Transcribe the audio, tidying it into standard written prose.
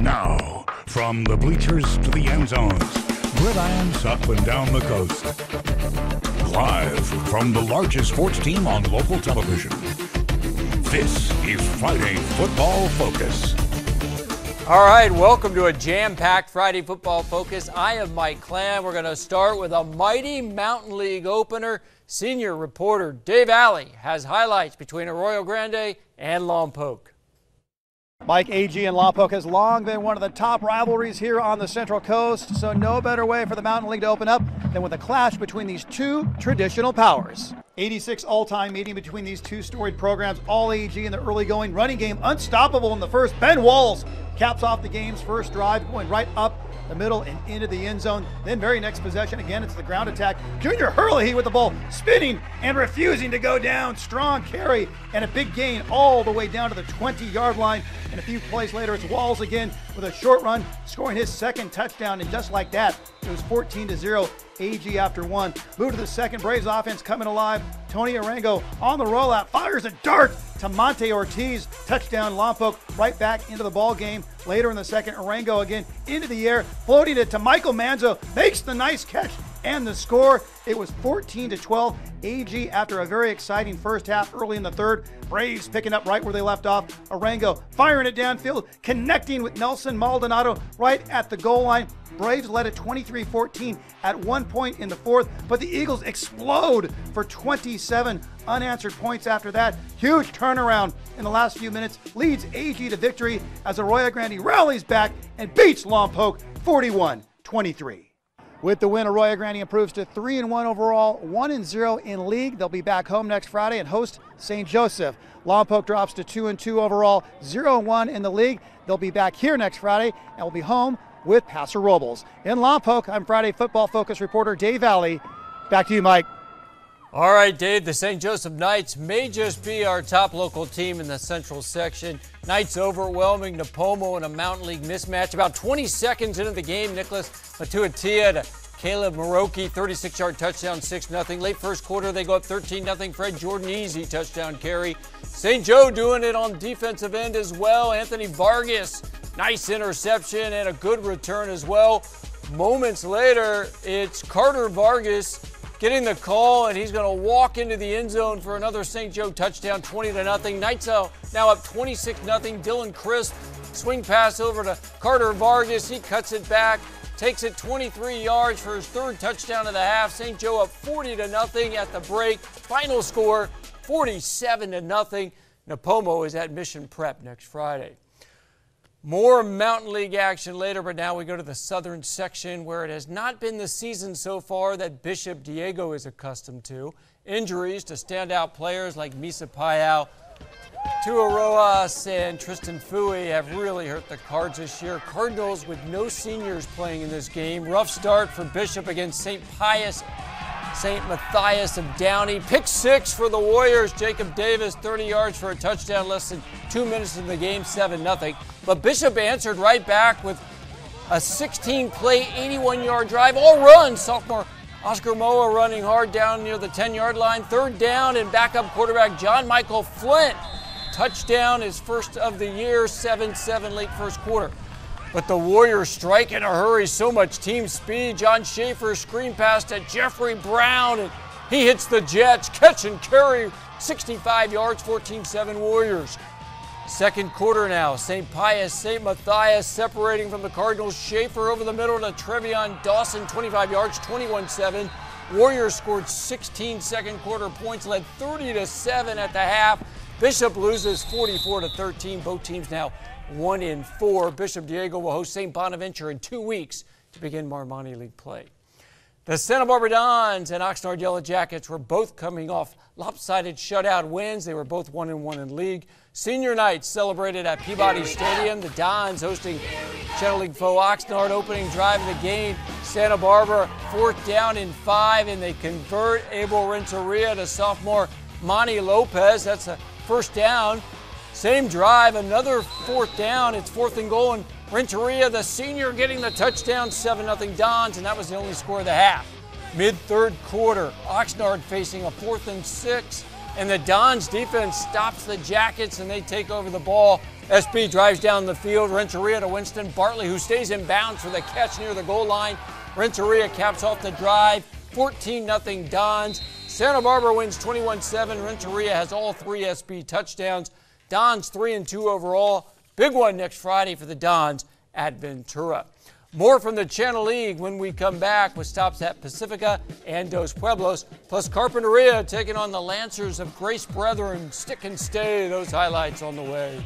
Now, from the bleachers to the end zones, gridirons up and down the coast. Live from the largest sports team on local television. This is Friday Football Focus. All right, welcome to a jam-packed Friday Football Focus. I am Mike Clam. We're going to start with a mighty Mountain League opener. Senior reporter Dave Alley has highlights between Arroyo Grande and Lompoc. Mike, AG and Lompoc has long been one of the top rivalries here on the Central Coast, so no better way for the Mountain League to open up than with a clash between these two traditional powers. 86 all-time meeting between these two storied programs, all AG in the early going, running game unstoppable in the first. Ben Walls caps off the game's first drive, going right up the middle and into the end zone. Then very next possession, again, it's the ground attack. Junior Hurley with the ball, spinning and refusing to go down. Strong carry and a big gain all the way down to the 20-yard line. And a few plays later, it's Walls again with a short run, scoring his second touchdown. And just like that, it was 14-0. AG after one. Move to the second. Braves offense coming alive. Tony Arango on the rollout, fires a dart to Monte Ortiz. Touchdown Lompoc, right back into the ball game. Later in the second, Arango again into the air, floating it to Michael Manzo, makes the nice catch and the score. It was 14-12. AG after a very exciting first half early in the third. Braves picking up right where they left off. Arango firing it downfield, connecting with Nelson Maldonado right at the goal line. Braves led at 23-14 at one point in the fourth, but the Eagles explode for 27 unanswered points after that. Huge turnaround in the last few minutes leads AG to victory as Arroyo Grande rallies back and beats Lompoc 41-23. With the win, Arroyo Grande improves to 3-1 overall, 1-0 in league. They'll be back home next Friday and host St. Joseph. Lompoc drops to 2-2 overall, 0-1 in the league. They'll be back here next Friday and will be home with Paso Robles. In Lompoc, I'm Friday Football Focus reporter Dave Alley. Back to you, Mike. All right, Dave, the St. Joseph Knights may just be our top local team in the Central section. Knights overwhelming to Pomo in a Mountain League mismatch. About 20 seconds into the game, Nicholas Matuatia to Caleb Maroki, 36-yard touchdown, 6-0. Late first quarter, they go up 13-0. Fred Jordan, easy touchdown carry. St. Joe doing it on defensive end as well. Anthony Vargas, nice interception and a good return as well. Moments later, it's Carter Vargas getting the call, and he's going to walk into the end zone for another St. Joe touchdown, 20-0. Knights now up 26-0. Dylan Crisp, swing pass over to Carter Vargas. He cuts it back, takes it 23 yards for his third touchdown of the half. St. Joe up 40-0 at the break. Final score, 47-0. Pomo is at Mission Prep next Friday. More Mountain League action later, but now we go to the southern section where it has not been the season so far that Bishop Diego is accustomed to. Injuries to standout players like Misa Payao, Tua Rojas, and Tristan Fui have really hurt the Cards this year. Cardinals with no seniors playing in this game. Rough start for Bishop against St. Matthias of Downey. Pick six for the Warriors. Jacob Davis, 30 yards for a touchdown, less than 2 minutes in the game, 7-0. But Bishop answered right back with a 16-play, 81-yard drive, all runs. Sophomore Oscar Moa running hard down near the 10-yard line. Third down, and backup quarterback John Michael Flint. Touchdown, his first of the year, 7-7 late first quarter. But the Warriors strike in a hurry, so much team speed. John Schaefer screen pass to Jeffrey Brown, and he hits the Jets. Catch and carry, 65 yards, 14-7 Warriors. Second quarter now, St. Matthias separating from the Cardinals. Schaefer over the middle to Trevion Dawson, 25 yards, 21-7. Warriors scored 16 second quarter points, led 30-7 at the half. Bishop loses 44-13. Both teams now 1-4. Bishop Diego will host St. Bonaventure in 2 weeks to begin Marmani League play. The Santa Barbara Dons and Oxnard Yellow Jackets were both coming off lopsided shutout wins. They were both 1-1 in league. Senior night celebrated at Peabody Stadium. The Dons hosting Channel League foe Oxnard, opening drive of the game. Santa Barbara 4th down and 5, and they convert. Abel Renteria to sophomore Monty Lopez. That's a first down. Same drive, another 4th down. It's 4th and goal, and Renteria, the senior, getting the touchdown, 7-0 Dons, and that was the only score of the half. Mid-third quarter, Oxnard facing a 4th and 6, and the Dons defense stops the Jackets, and they take over the ball SB drives down the field. Renteria to Winston Bartley, who stays in bounds for the catch near the goal line. Renteria caps off the drive. 14-0 Dons. Santa Barbara wins 21-7. Renteria has all 3 SB touchdowns. Dons 3-2 overall. Big one next Friday for the Dons at Ventura. More from the Channel League when we come back with stops at Pacifica and Dos Pueblos, plus Carpinteria taking on the Lancers of Grace Brethren. Stick and stay. Those highlights on the way.